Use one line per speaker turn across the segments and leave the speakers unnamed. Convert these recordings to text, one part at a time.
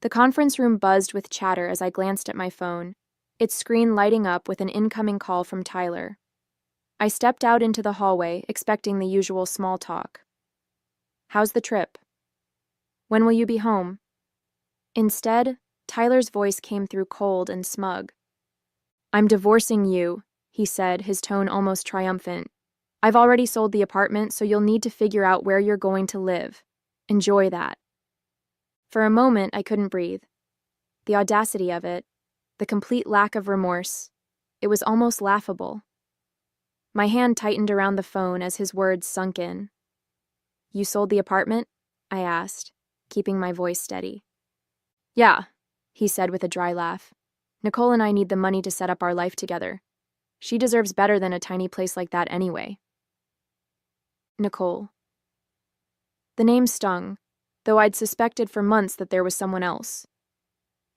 The conference room buzzed with chatter as I glanced at my phone, its screen lighting up with an incoming call from Tyler. I stepped out into the hallway, expecting the usual small talk. "How's the trip? When will you be home?" Instead, Tyler's voice came through cold and smug. "I'm divorcing you," he said, his tone almost triumphant. "I've already sold the apartment, so you'll need to figure out where you're going to live. Enjoy that." For a moment, I couldn't breathe. The audacity of it, the complete lack of remorse, it was almost laughable. My hand tightened around the phone as his words sunk in. "You sold the apartment?" I asked, keeping my voice steady. "Yeah," he said with a dry laugh. "Nicole and I need the money to set up our life together. She deserves better than a tiny place like that anyway." Nicole. The name stung, though I'd suspected for months that there was someone else.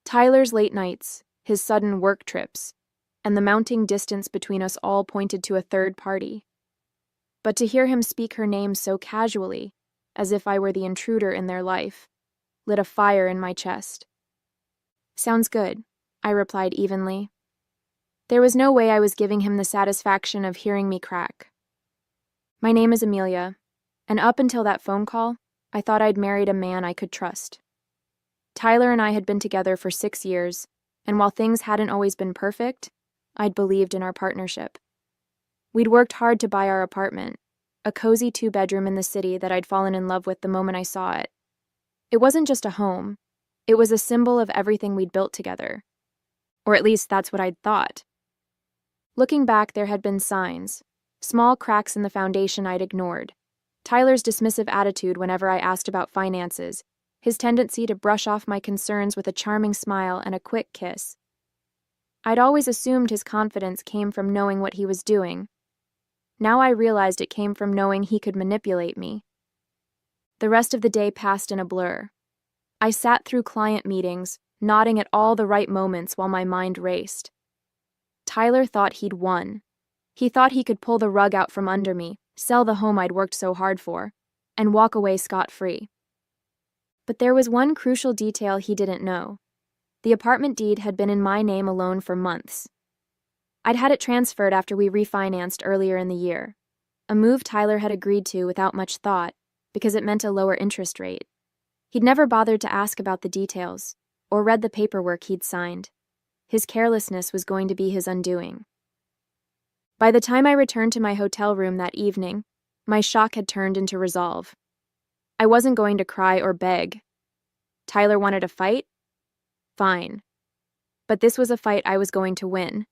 Tyler's late nights, his sudden work trips, and the mounting distance between us all pointed to a third party. But to hear him speak her name so casually, as if I were the intruder in their life, lit a fire in my chest. "Sounds good," I replied evenly. There was no way I was giving him the satisfaction of hearing me crack. "My name is Amelia, and up until that phone call, I thought I'd married a man I could trust. Tyler and I had been together for 6 years, and while things hadn't always been perfect, I'd believed in our partnership. We'd worked hard to buy our apartment, a cozy 2-bedroom in the city that I'd fallen in love with the moment I saw it. It wasn't just a home, it was a symbol of everything we'd built together. Or at least that's what I'd thought. Looking back, there had been signs, small cracks in the foundation I'd ignored. Tyler's dismissive attitude whenever I asked about finances, his tendency to brush off my concerns with a charming smile and a quick kiss. I'd always assumed his confidence came from knowing what he was doing. Now I realized it came from knowing he could manipulate me. The rest of the day passed in a blur. I sat through client meetings, nodding at all the right moments while my mind raced. Tyler thought he'd won. He thought he could pull the rug out from under me, sell the home I'd worked so hard for, and walk away scot-free. But there was one crucial detail he didn't know. The apartment deed had been in my name alone for months. I'd had it transferred after we refinanced earlier in the year, a move Tyler had agreed to without much thought because it meant a lower interest rate. He'd never bothered to ask about the details or read the paperwork he'd signed. His carelessness was going to be his undoing. By the time I returned to my hotel room that evening, my shock had turned into resolve. I wasn't going to cry or beg. Tyler wanted a fight? Fine. But this was a fight I was going to win.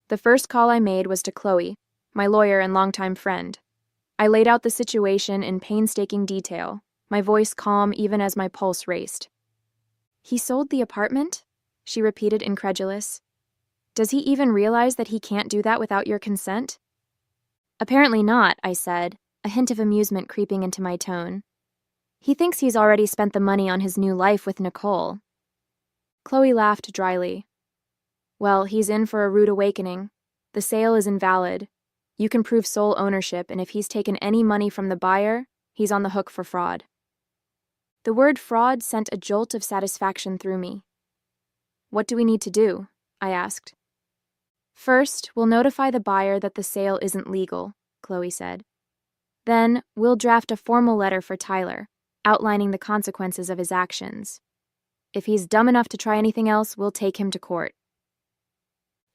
The first call I made was to Chloe, my lawyer and longtime friend. I laid out the situation in painstaking detail, my voice calm even as my pulse raced. "He sold the apartment?" she repeated, incredulous. "Does he even realize that he can't do that without your consent?" "Apparently not," I said, a hint of amusement creeping into my tone. "He thinks he's already spent the money on his new life with Nicole." Chloe laughed dryly. "Well, he's in for a rude awakening. The sale is invalid. You can prove sole ownership, and if he's taken any money from the buyer, he's on the hook for fraud." The word fraud sent a jolt of satisfaction through me. "What do we need to do?" I asked. "First, we'll notify the buyer that the sale isn't legal," Chloe said. "Then, we'll draft a formal letter for Tyler, outlining the consequences of his actions. If he's dumb enough to try anything else, we'll take him to court."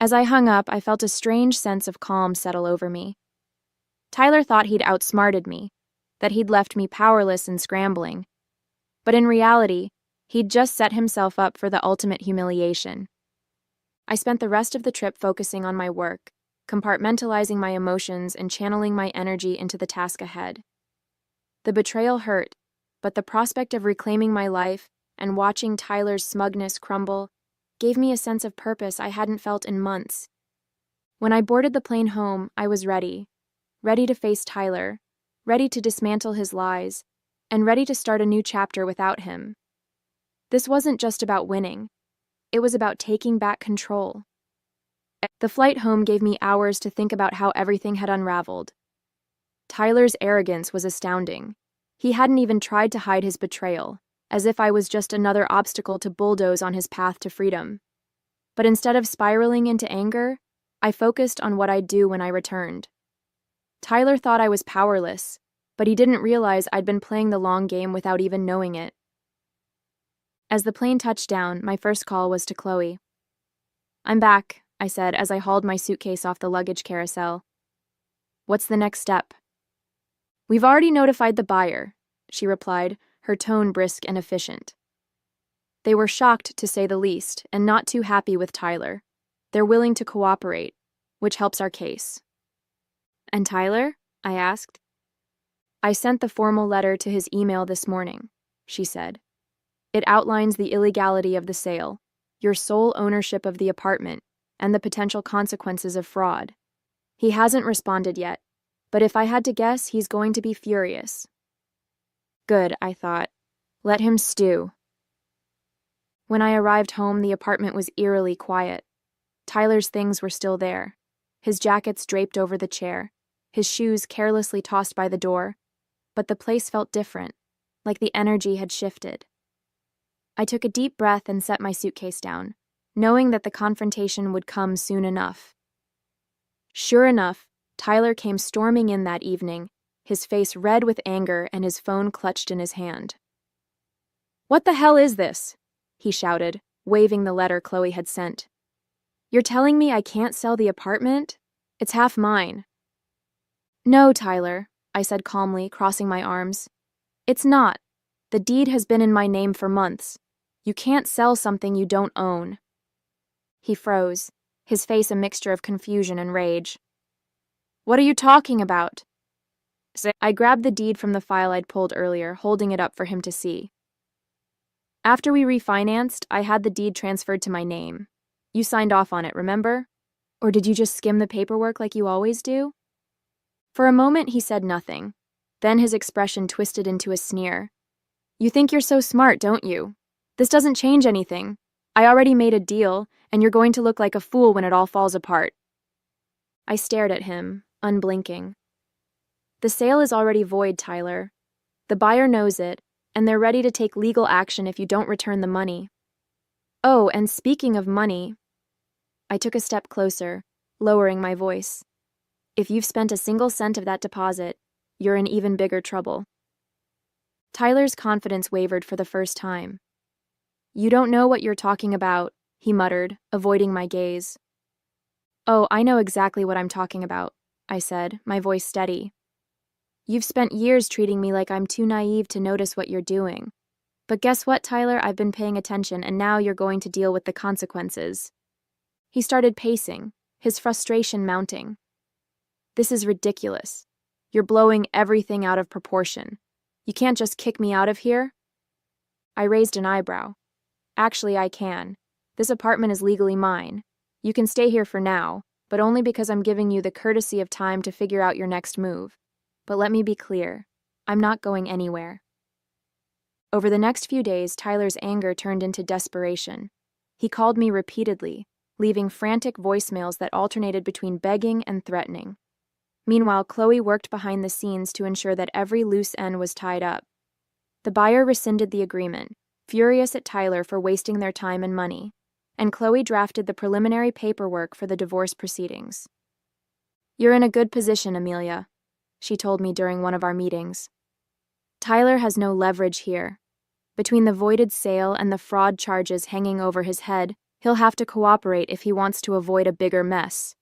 As I hung up, I felt a strange sense of calm settle over me. Tyler thought he'd outsmarted me, that he'd left me powerless and scrambling. But in reality, he'd just set himself up for the ultimate humiliation. I spent the rest of the trip focusing on my work, compartmentalizing my emotions and channeling my energy into the task ahead. The betrayal hurt, but the prospect of reclaiming my life and watching Tyler's smugness crumble gave me a sense of purpose I hadn't felt in months. When I boarded the plane home, I was ready to face Tyler, ready to dismantle his lies, and ready to start a new chapter without him. This wasn't just about winning. It was about taking back control. The flight home gave me hours to think about how everything had unraveled. Tyler's arrogance was astounding. He hadn't even tried to hide his betrayal, as if I was just another obstacle to bulldoze on his path to freedom. But instead of spiraling into anger, I focused on what I'd do when I returned. Tyler thought I was powerless, but he didn't realize I'd been playing the long game without even knowing it. As the plane touched down, my first call was to Chloe. "I'm back," I said as I hauled my suitcase off the luggage carousel. "What's the next step?" "We've already notified the buyer," she replied, her tone brisk and efficient. They were shocked, to say the least, and not too happy with Tyler. They're willing to cooperate, which helps our case. "And Tyler?" I asked. "I sent the formal letter to his email this morning," she said. "It outlines the illegality of the sale, your sole ownership of the apartment, and the potential consequences of fraud. He hasn't responded yet, but if I had to guess, he's going to be furious." Good, I thought. Let him stew. When I arrived home, the apartment was eerily quiet. Tyler's things were still there, his jackets draped over the chair, his shoes carelessly tossed by the door, but the place felt different, like the energy had shifted. I took a deep breath and set my suitcase down, knowing that the confrontation would come soon enough. Sure enough, Tyler came storming in that evening, his face red with anger and his phone clutched in his hand. "What the hell is this?" he shouted, waving the letter Chloe had sent. "You're telling me I can't sell the apartment? It's half mine." "No, Tyler," I said calmly, crossing my arms. "It's not. The deed has been in my name for months. You can't sell something you don't own." He froze, his face a mixture of confusion and rage. "What are you talking about?" I grabbed the deed from the file I'd pulled earlier, holding it up for him to see. "After we refinanced, I had the deed transferred to my name. You signed off on it, remember? Or did you just skim the paperwork like you always do?" For a moment, he said nothing. Then his expression twisted into a sneer. "You think you're so smart, don't you? This doesn't change anything. I already made a deal, and you're going to look like a fool when it all falls apart." I stared at him, unblinking. "The sale is already void, Tyler. The buyer knows it, and they're ready to take legal action if you don't return the money. Oh, and speaking of money..." I took a step closer, lowering my voice. "If you've spent a single cent of that deposit, you're in even bigger trouble." Tyler's confidence wavered for the first time. "You don't know what you're talking about," he muttered, avoiding my gaze. "Oh, I know exactly what I'm talking about," I said, my voice steady. "You've spent years treating me like I'm too naive to notice what you're doing. But guess what, Tyler? I've been paying attention, and now you're going to deal with the consequences." He started pacing, his frustration mounting. "This is ridiculous. You're blowing everything out of proportion. You can't just kick me out of here?" I raised an eyebrow. "Actually, I can. This apartment is legally mine. You can stay here for now, but only because I'm giving you the courtesy of time to figure out your next move. But let me be clear, I'm not going anywhere." Over the next few days, Tyler's anger turned into desperation. He called me repeatedly, leaving frantic voicemails that alternated between begging and threatening. Meanwhile, Chloe worked behind the scenes to ensure that every loose end was tied up. The buyer rescinded the agreement, furious at Tyler for wasting their time and money, and Chloe drafted the preliminary paperwork for the divorce proceedings. "You're in a good position, Amelia," she told me during one of our meetings. "Tyler has no leverage here. Between the voided sale and the fraud charges hanging over his head, he'll have to cooperate if he wants to avoid a bigger mess."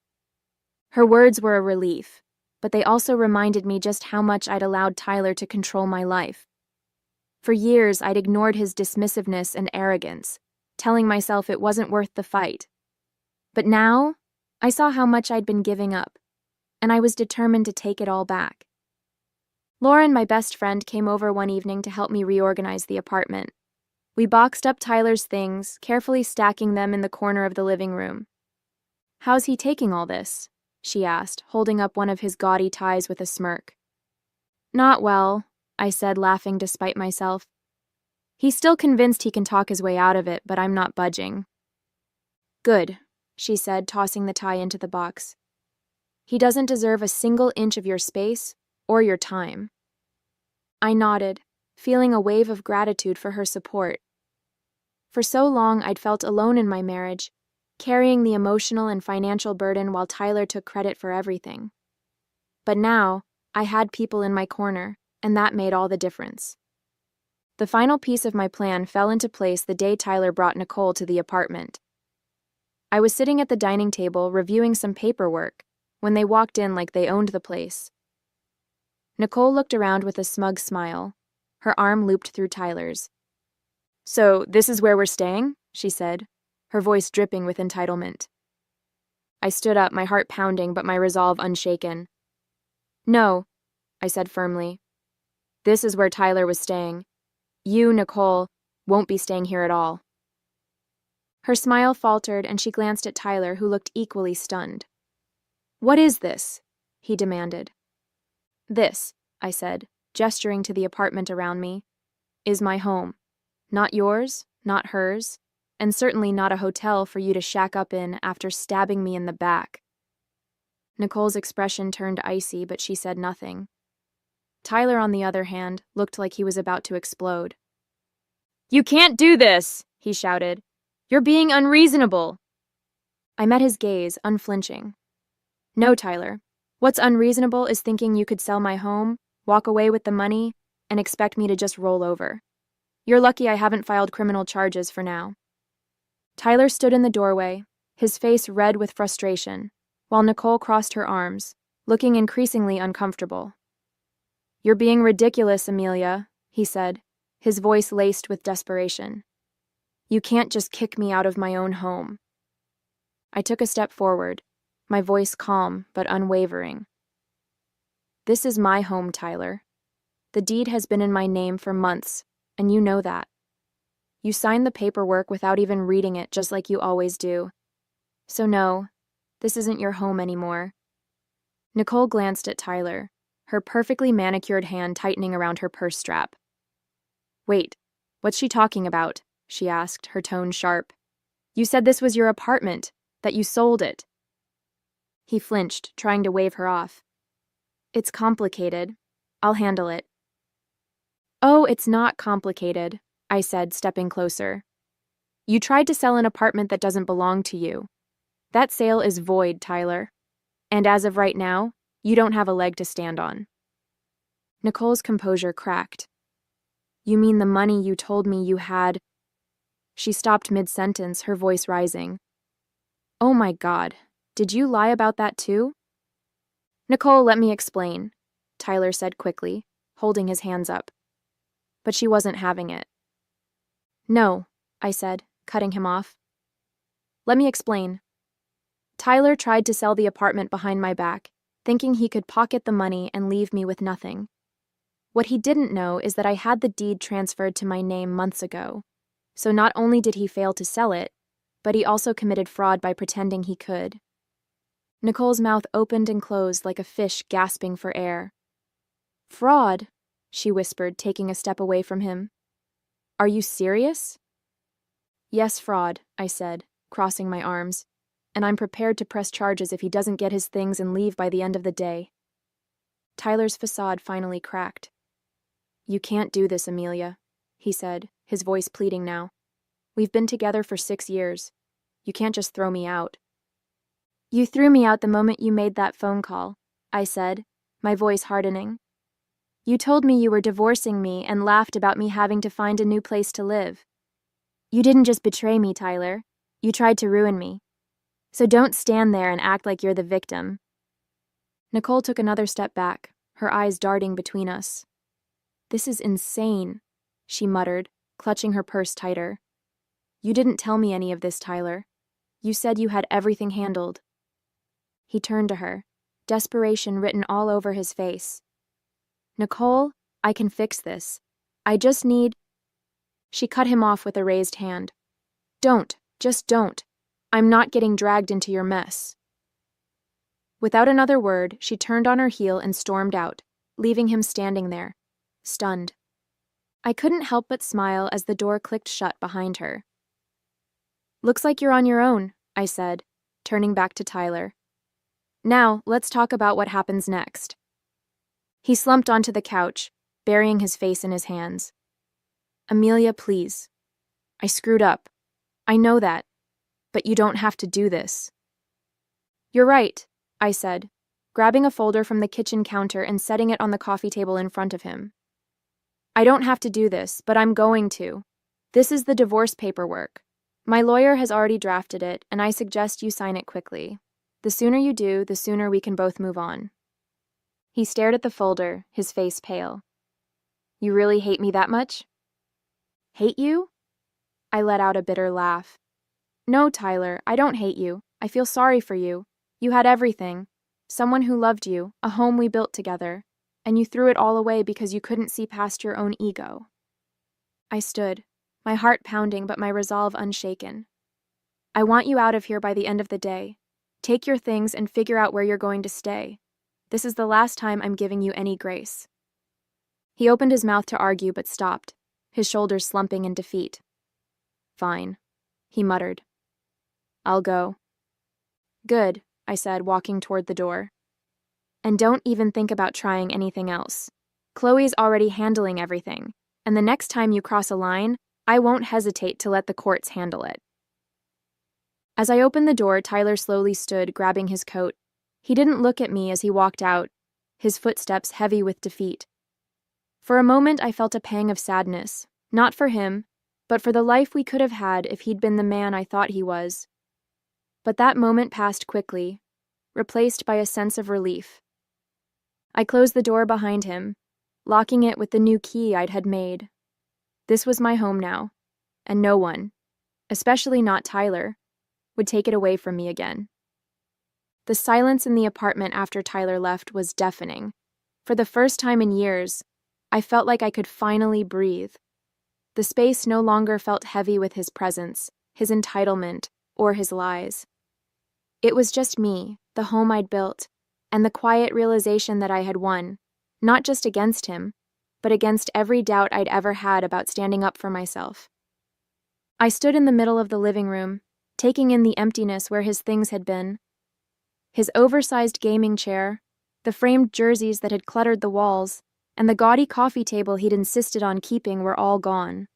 Her words were a relief, but they also reminded me just how much I'd allowed Tyler to control my life. For years, I'd ignored his dismissiveness and arrogance, telling myself it wasn't worth the fight. But now, I saw how much I'd been giving up, and I was determined to take it all back. Lauren, my best friend, came over one evening to help me reorganize the apartment. We boxed up Tyler's things, carefully stacking them in the corner of the living room. "How's he taking all this?" she asked, holding up one of his gaudy ties with a smirk. "Not well," I said, laughing despite myself. "He's still convinced he can talk his way out of it, but I'm not budging." "Good," she said, tossing the tie into the box. "He doesn't deserve a single inch of your space or your time." I nodded, feeling a wave of gratitude for her support. For so long, I'd felt alone in my marriage, carrying the emotional and financial burden while Tyler took credit for everything. But now, I had people in my corner, and that made all the difference. The final piece of my plan fell into place the day Tyler brought Nicole to the apartment. I was sitting at the dining table reviewing some paperwork when they walked in like they owned the place. Nicole looked around with a smug smile, her arm looped through Tyler's. "So, this is where we're staying?" she said, her voice dripping with entitlement. I stood up, my heart pounding but my resolve unshaken. "No," I said firmly. "This is where Tyler was staying. You, Nicole, won't be staying here at all." Her smile faltered and she glanced at Tyler, who looked equally stunned. "What is this?" he demanded. "This," I said, gesturing to the apartment around me, "is my home. Not yours, not hers, and certainly not a hotel for you to shack up in after stabbing me in the back." Nicole's expression turned icy, but she said nothing. Tyler, on the other hand, looked like he was about to explode. "You can't do this!" he shouted. "You're being unreasonable." I met his gaze, unflinching. "No, Tyler. What's unreasonable is thinking you could sell my home, walk away with the money, and expect me to just roll over. You're lucky I haven't filed criminal charges for now." Tyler stood in the doorway, his face red with frustration, while Nicole crossed her arms, looking increasingly uncomfortable. "You're being ridiculous, Amelia," he said, his voice laced with desperation. "You can't just kick me out of my own home." I took a step forward, my voice calm but unwavering. "This is my home, Tyler. The deed has been in my name for months, and you know that. You signed the paperwork without even reading it, just like you always do. So no, this isn't your home anymore." Nicole glanced at Tyler, her perfectly manicured hand tightening around her purse strap. "Wait, what's she talking about?" she asked, her tone sharp. "You said this was your apartment, that you sold it." He flinched, trying to wave her off. "It's complicated. I'll handle it." "Oh, it's not complicated," I said, stepping closer. "You tried to sell an apartment that doesn't belong to you. That sale is void, Tyler. And as of right now, you don't have a leg to stand on." Nicole's composure cracked. "You mean the money you told me you had—" She stopped mid-sentence, her voice rising. "Oh my God, did you lie about that too?" "Nicole, let me explain," Tyler said quickly, holding his hands up. But she wasn't having it. "No," I said, cutting him off. "Let me explain. Tyler tried to sell the apartment behind my back, thinking he could pocket the money and leave me with nothing. What he didn't know is that I had the deed transferred to my name months ago. So not only did he fail to sell it, but he also committed fraud by pretending he could." Nicole's mouth opened and closed like a fish gasping for air. "Fraud?" she whispered, taking a step away from him. "Are you serious?" "Yes, fraud," I said, crossing my arms, "and I'm prepared to press charges if he doesn't get his things and leave by the end of the day." Tyler's facade finally cracked. "You can't do this, Amelia," he said, his voice pleading now. "We've been together for 6 years. You can't just throw me out." "You threw me out the moment you made that phone call," I said, my voice hardening. "You told me you were divorcing me and laughed about me having to find a new place to live. You didn't just betray me, Tyler. You tried to ruin me. So don't stand there and act like you're the victim." Nicole took another step back, her eyes darting between us. "This is insane," she muttered, clutching her purse tighter. "You didn't tell me any of this, Tyler. You said you had everything handled." He turned to her, desperation written all over his face. "Nicole, I can fix this. I just need—" She cut him off with a raised hand. "Don't, just don't. I'm not getting dragged into your mess." Without another word, she turned on her heel and stormed out, leaving him standing there, stunned. I couldn't help but smile as the door clicked shut behind her. "Looks like you're on your own," I said, turning back to Tyler. "Now, let's talk about what happens next." He slumped onto the couch, burying his face in his hands. Amelia, please. I screwed up. I know that. But you don't have to do this. You're right, I said, grabbing a folder from the kitchen counter and setting it on the coffee table in front of him. I don't have to do this, but I'm going to. This is the divorce paperwork. My lawyer has already drafted it, and I suggest you sign it quickly. The sooner you do, the sooner we can both move on. He stared at the folder, his face pale. You really hate me that much? Hate you? I let out a bitter laugh. No, Tyler, I don't hate you. I feel sorry for you. You had everything. Someone who loved you, a home we built together, and you threw it all away because you couldn't see past your own ego. I stood, my heart pounding but my resolve unshaken. I want you out of here by the end of the day. Take your things and figure out where you're going to stay. This is the last time I'm giving you any grace. He opened his mouth to argue but stopped, his shoulders slumping in defeat. Fine, he muttered. I'll go. Good, I said, walking toward the door. And don't even think about trying anything else. Chloe's already handling everything, and the next time you cross a line, I won't hesitate to let the courts handle it. As I opened the door, Tyler slowly stood, grabbing his coat. He didn't look at me as he walked out, his footsteps heavy with defeat. For a moment, I felt a pang of sadness, not for him, but for the life we could have had if he'd been the man I thought he was. But that moment passed quickly, replaced by a sense of relief. I closed the door behind him, locking it with the new key I'd had made. This was my home now, and no one, especially not Tyler, would take it away from me again. The silence in the apartment after Tyler left was deafening. For the first time in years, I felt like I could finally breathe. The space no longer felt heavy with his presence, his entitlement, or his lies. It was just me, the home I'd built, and the quiet realization that I had won, not just against him, but against every doubt I'd ever had about standing up for myself. I stood in the middle of the living room, taking in the emptiness where his things had been. His oversized gaming chair, the framed jerseys that had cluttered the walls, and the gaudy coffee table he'd insisted on keeping were all gone.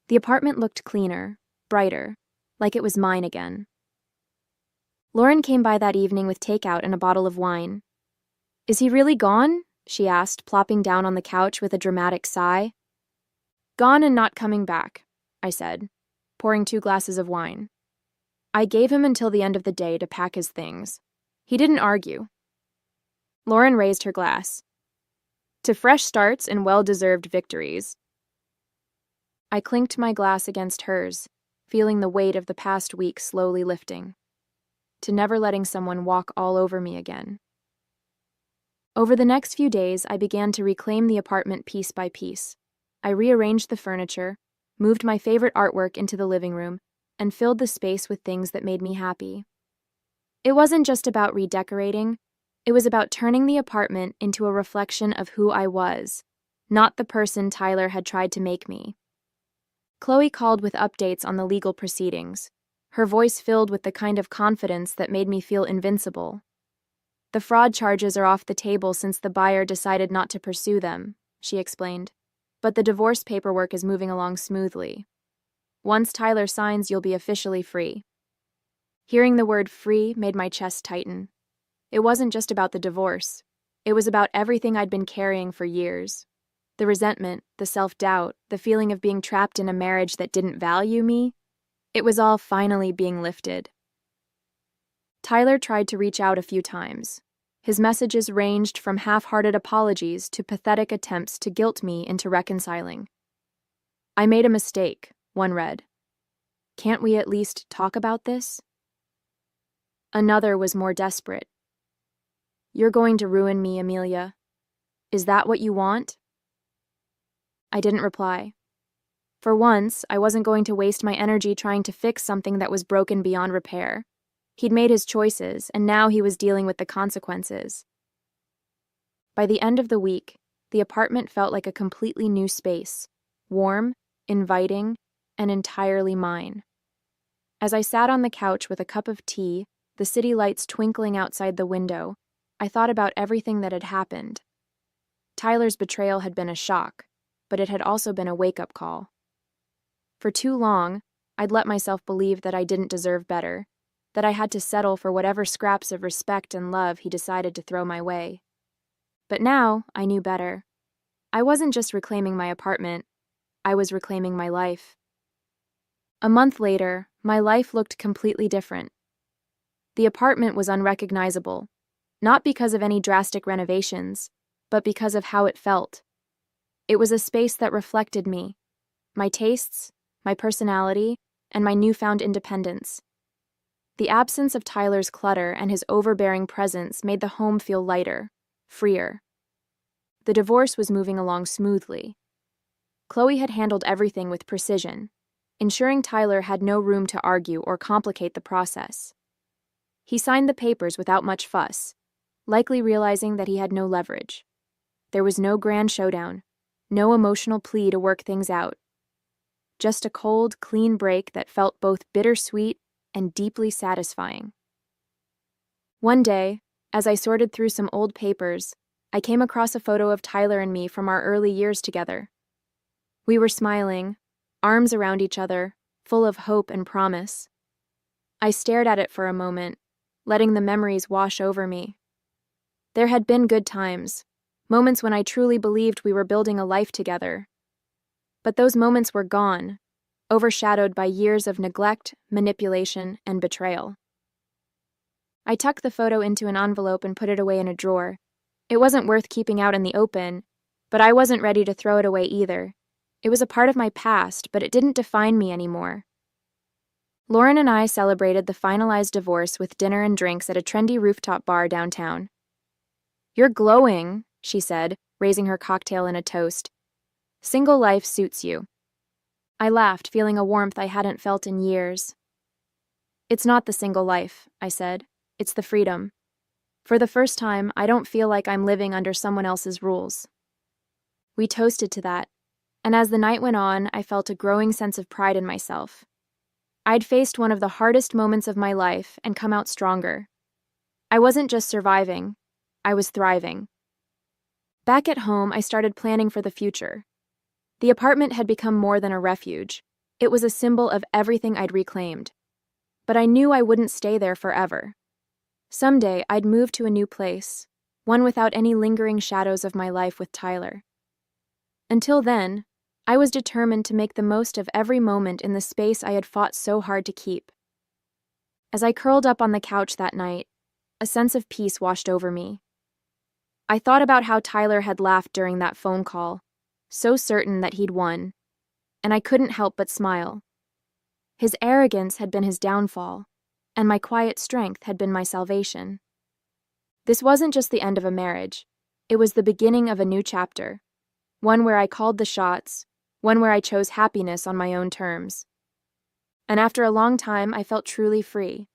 The apartment looked cleaner, brighter, like it was mine again. Lauren came by that evening with takeout and a bottle of wine. Is he really gone? She asked, plopping down on the couch with a dramatic sigh. Gone and not coming back, I said, pouring 2 glasses of wine. I gave him until the end of the day to pack his things. He didn't argue. Lauren raised her glass. To fresh starts and well-deserved victories. I clinked my glass against hers, feeling the weight of the past week slowly lifting. To never letting someone walk all over me again. Over the next few days, I began to reclaim the apartment piece by piece. I rearranged the furniture, moved my favorite artwork into the living room, and filled the space with things that made me happy. It wasn't just about redecorating, it was about turning the apartment into a reflection of who I was, not the person Tyler had tried to make me. Chloe called with updates on the legal proceedings, her voice filled with the kind of confidence that made me feel invincible. The fraud charges are off the table since the buyer decided not to pursue them, she explained, but the divorce paperwork is moving along smoothly. Once Tyler signs, you'll be officially free. Hearing the word free made my chest tighten. It wasn't just about the divorce. It was about everything I'd been carrying for years. The resentment, the self-doubt, the feeling of being trapped in a marriage that didn't value me. It was all finally being lifted. Tyler tried to reach out a few times. His messages ranged from half-hearted apologies to pathetic attempts to guilt me into reconciling. I made a mistake, one read. Can't we at least talk about this? Another was more desperate. You're going to ruin me, Amelia. Is that what you want? I didn't reply. For once, I wasn't going to waste my energy trying to fix something that was broken beyond repair. He'd made his choices, and now he was dealing with the consequences. By the end of the week, the apartment felt like a completely new space, warm, inviting, and entirely mine. As I sat on the couch with a cup of tea, the city lights twinkling outside the window, I thought about everything that had happened. Tyler's betrayal had been a shock, but it had also been a wake-up call. For too long, I'd let myself believe that I didn't deserve better, that I had to settle for whatever scraps of respect and love he decided to throw my way. But now, I knew better. I wasn't just reclaiming my apartment, I was reclaiming my life. A month later, my life looked completely different. The apartment was unrecognizable, not because of any drastic renovations, but because of how it felt. It was a space that reflected me, my tastes, my personality, and my newfound independence. The absence of Tyler's clutter and his overbearing presence made the home feel lighter, freer. The divorce was moving along smoothly. Chloe had handled everything with precision, ensuring Tyler had no room to argue or complicate the process. He signed the papers without much fuss, likely realizing that he had no leverage. There was no grand showdown, no emotional plea to work things out. Just a cold, clean break that felt both bittersweet and deeply satisfying. One day, as I sorted through some old papers, I came across a photo of Tyler and me from our early years together. We were smiling, arms around each other, full of hope and promise. I stared at it for a moment, letting the memories wash over me. There had been good times, moments when I truly believed we were building a life together. But those moments were gone, overshadowed by years of neglect, manipulation, and betrayal. I tucked the photo into an envelope and put it away in a drawer. It wasn't worth keeping out in the open, but I wasn't ready to throw it away either. It was a part of my past, but it didn't define me anymore. Lauren and I celebrated the finalized divorce with dinner and drinks at a trendy rooftop bar downtown. "You're glowing," she said, raising her cocktail in a toast. "Single life suits you." I laughed, feeling a warmth I hadn't felt in years. "It's not the single life," I said. "It's the freedom. For the first time, I don't feel like I'm living under someone else's rules." We toasted to that, and as the night went on, I felt a growing sense of pride in myself. I'd faced one of the hardest moments of my life and come out stronger. I wasn't just surviving, I was thriving. Back at home, I started planning for the future. The apartment had become more than a refuge. It was a symbol of everything I'd reclaimed. But I knew I wouldn't stay there forever. Someday, I'd move to a new place, one without any lingering shadows of my life with Tyler. Until then, I was determined to make the most of every moment in the space I had fought so hard to keep. As I curled up on the couch that night, a sense of peace washed over me. I thought about how Tyler had laughed during that phone call, so certain that he'd won, and I couldn't help but smile. His arrogance had been his downfall, and my quiet strength had been my salvation. This wasn't just the end of a marriage, it was the beginning of a new chapter, one where I called the shots, one where I chose happiness on my own terms. And after a long time, I felt truly free.